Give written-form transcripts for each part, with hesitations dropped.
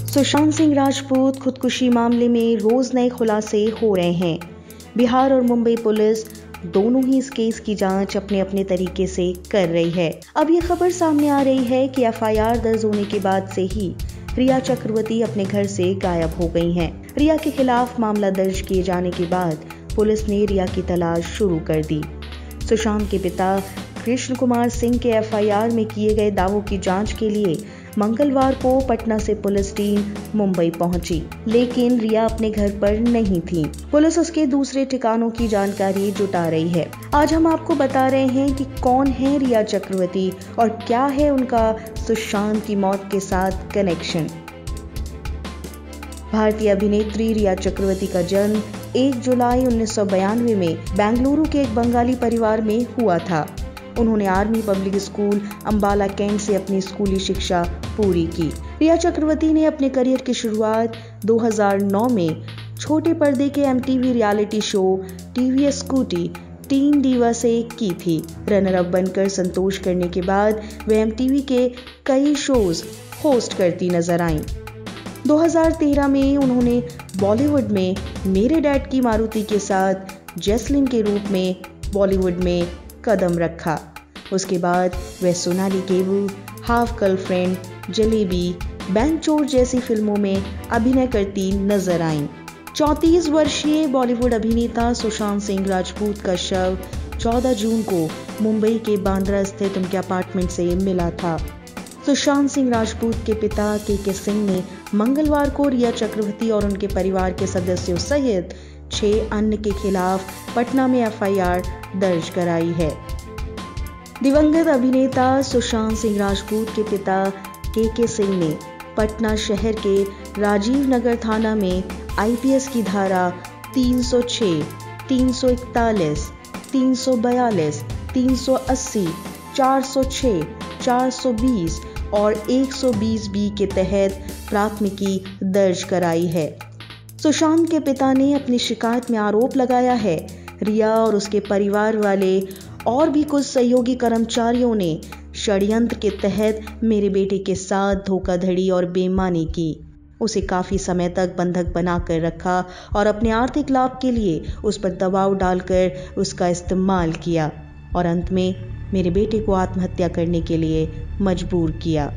सुशांत सिंह राजपूत खुदकुशी मामले में रोज नए खुलासे हो रहे हैं। बिहार और मुंबई पुलिस दोनों ही इस केस की जांच अपने अपने तरीके से कर रही है। अब ये खबर सामने आ रही है कि एफआईआर दर्ज होने के बाद से ही रिया चक्रवर्ती अपने घर से गायब हो गई हैं। रिया के खिलाफ मामला दर्ज किए जाने के बाद पुलिस ने रिया की तलाश शुरू कर दी। सुशांत के पिता कृष्ण कुमार सिंह के एफआईआर में किए गए दावों की जांच के लिए मंगलवार को पटना से पुलिस टीम मुंबई पहुंची, लेकिन रिया अपने घर पर नहीं थी। पुलिस उसके दूसरे ठिकानों की जानकारी जुटा रही है। आज हम आपको बता रहे हैं कि कौन है रिया चक्रवर्ती और क्या है उनका सुशांत की मौत के साथ कनेक्शन। भारतीय अभिनेत्री रिया चक्रवर्ती का जन्म 1 जुलाई 1992 में बेंगलुरु के एक बंगाली परिवार में हुआ था। उन्होंने army public school Ambala cantt से अपनी स्कूली शिक्षा पूरी की। रिया चक्रवर्ती ने अपने करियर की शुरुआत 2009 में छोटे पर्दे के MTV reality show TVS scooty tin diva से की थी। रनर अप बनकर संतोष करने के बाद वे एमटीवी के कई शोज होस्ट करती नजर आईं। 2013 में उन्होंने बॉलीवुड में मेरे डैड की मारुति के साथ जैस्लिन के रूप में बॉलीवुड में कदम रखा। उसके बाद वह Sonali cable, half girlfriend, jalebi, bank चोर जैसी फिल्मों में अभिनय करती नजर आईं। 34 वर्षीय बॉलीवुड अभिनेता सुशांत सिंह राजपूत का शव 14 जून को मुंबई के बांद्रा स्थित उनके अपार्टमेंट से मिला था। सुशांत सिंह राजपूत के पिता के सिंह ने मंगलवार को रिया चक्रवर्ती और उनके परिवार के सदस्यों सहित 6 अन्य के खिलाफ पटना में एफआईआर दर्ज कराई है। दिवंगत अभिनेता सुशांत सिंह राजपूत के पिता के सिंह ने पटना शहर के राजीव नगर थाना में आईपीएस की धारा 306, 341, 342, 380, 406, 420 और 120 बी के तहत प्राथमिकी दर्ज कराई है। सुशांत के पिता ने अपनी शिकायत में आरोप लगाया है रिया और उसके परिवार वाले और भी कुछ सहयोगी कर्मचारियों ने षड्यंत्र के तहत मेरे बेटे के साथ धोखाधड़ी और बेईमानी की। उसे काफी समय तक बंधक बनाकर रखा और अपने आर्थिक लाभ के लिए उस पर दबाव डालकर उसका इस्तेमाल किया और अंत में मेरे बेटे को आत्महत्या करने के लिए मजबूर किया।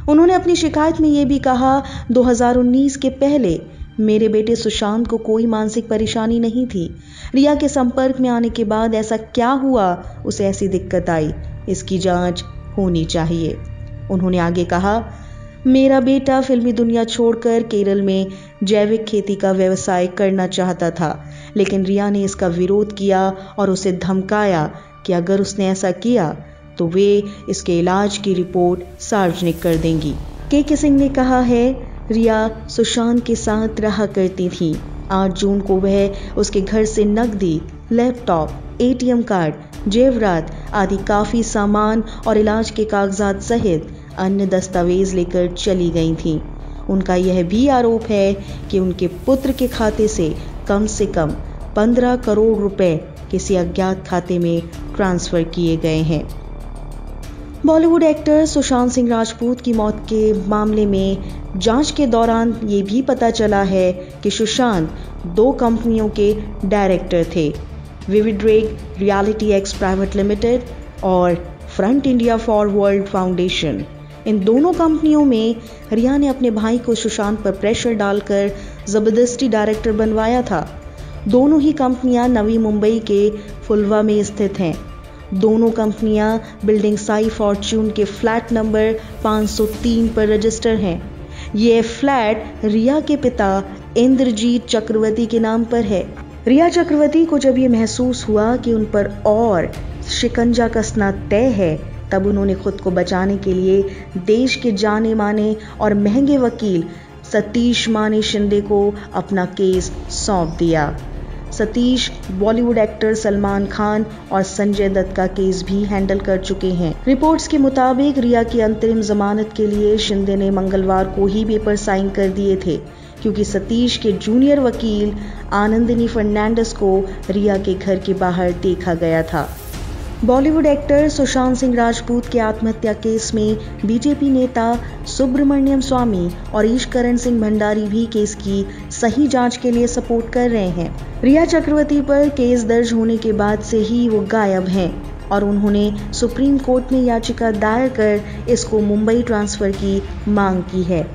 उन्होंने अपनी शिकायत में यह भी कहा 2019 के पहले मेरे बेटे सुशांत को कोई मानसिक परेशानी नहीं थी। रिया के संपर्क में आने के बाद ऐसा क्या हुआ उसे ऐसी दिक्कत आई, इसकी जांच होनी चाहिए। उन्होंने आगे कहा, मेरा बेटा फिल्मी दुनिया छोड़कर केरल में जैविक खेती का व्यवसाय करना चाहता था, लेकिन रिया ने इसका विरोध किया और उसे धमकाया कि अगर उसने ऐसा किया तो वे इसके इलाज की रिपोर्ट सार्वजनिक कर देंगी। के सिंह ने कहा है, रिया सुशांत के साथ रहा करती थी। 8 जून को वह उसके घर से नकदी, लैपटॉप, एटीएम कार्ड, जेवरात आदि काफी सामान और इलाज के कागजात सहित अन्य दस्तावेज लेकर चली गई थी। उनका यह भी आरोप है कि उनके पुत्र के खाते से कम 15 करोड़ रुपए किसी अज्ञात खाते में ट्रांसफर किए गए हैं। बॉलीवुड एक्टर सुशांत सिंह राजपूत की मौत के मामले में जांच के दौरान ये भी पता चला है कि सुशांत 2 कंपनियों के डायरेक्टर थे, Vivid Reg Reality X private limited और Front India for World Foundation. इन दोनों कंपनियों में रिया ने अपने भाई को सुशांत पर प्रेशर डालकर जबरदस्ती डायरेक्टर बनवाया था। दोनों ही कंपनियां नवी मुंबई के फुलवा में स्थित हैं। दोनों कंपनियां बिल्डिंग साई फॉर्च्यून के फ्लैट नंबर 503 पर रजिस्टर हैं। ये फ्लैट रिया के पिता इंद्रजीत चक्रवर्ती के नाम पर है। रिया चक्रवर्ती को जब ये महसूस हुआ कि उन पर और शिकंजा कसना तय है, तब उन्होंने खुद को बचाने के लिए देश के जाने माने और महंगे वकील सतीश माने शिंदे को अपना केस सौंप दिया। सतीश बॉलीवुड एक्टर सलमान खान और संजय दत्त का केस भी हैंडल कर चुके हैं। रिपोर्ट्स के मुताबिक रिया की अंतरिम जमानत के लिए शिंदे ने मंगलवार को ही पेपर साइन कर दिए थे, क्योंकि सतीश के जूनियर वकील आनंदिनी फर्नांडिस को रिया के घर के बाहर देखा गया था। बॉलीवुड एक्टर सुशांत सिंह राजपूत के आत्महत्या केस में बीजेपी नेता सुब्रमण्यम स्वामी और ईशकरण सिंह भंडारी भी केस की सही जांच के लिए सपोर्ट कर रहे हैं। रिया चक्रवर्ती पर केस दर्ज होने के बाद से ही वो गायब हैं और उन्होंने सुप्रीम कोर्ट में याचिका दायर कर इसको मुंबई ट्रांसफर की मांग की है।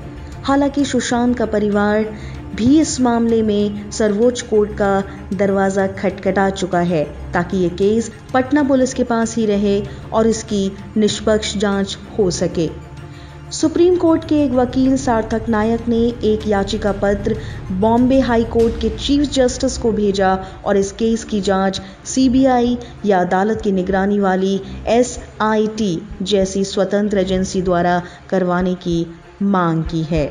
हालांकि सुशांत का परिवार भी इस मामले में सर्वोच्च कोर्ट का दरवाजा खटखटा चुका है ताकि ये केस पटना पुलिस के पास ही रहे और इसकी निष्पक्ष जांच हो सके। सुप्रीम कोर्ट के एक वकील सार्थक नायक ने एक याचिका पत्र बॉम्बे हाई कोर्ट के चीफ जस्टिस को भेजा और इस केस की जांच सीबीआई या अदालत की निगरानी वाली SIT जैसी स्वतंत्र एजेंसी द्वारा करवाने की मांग की है।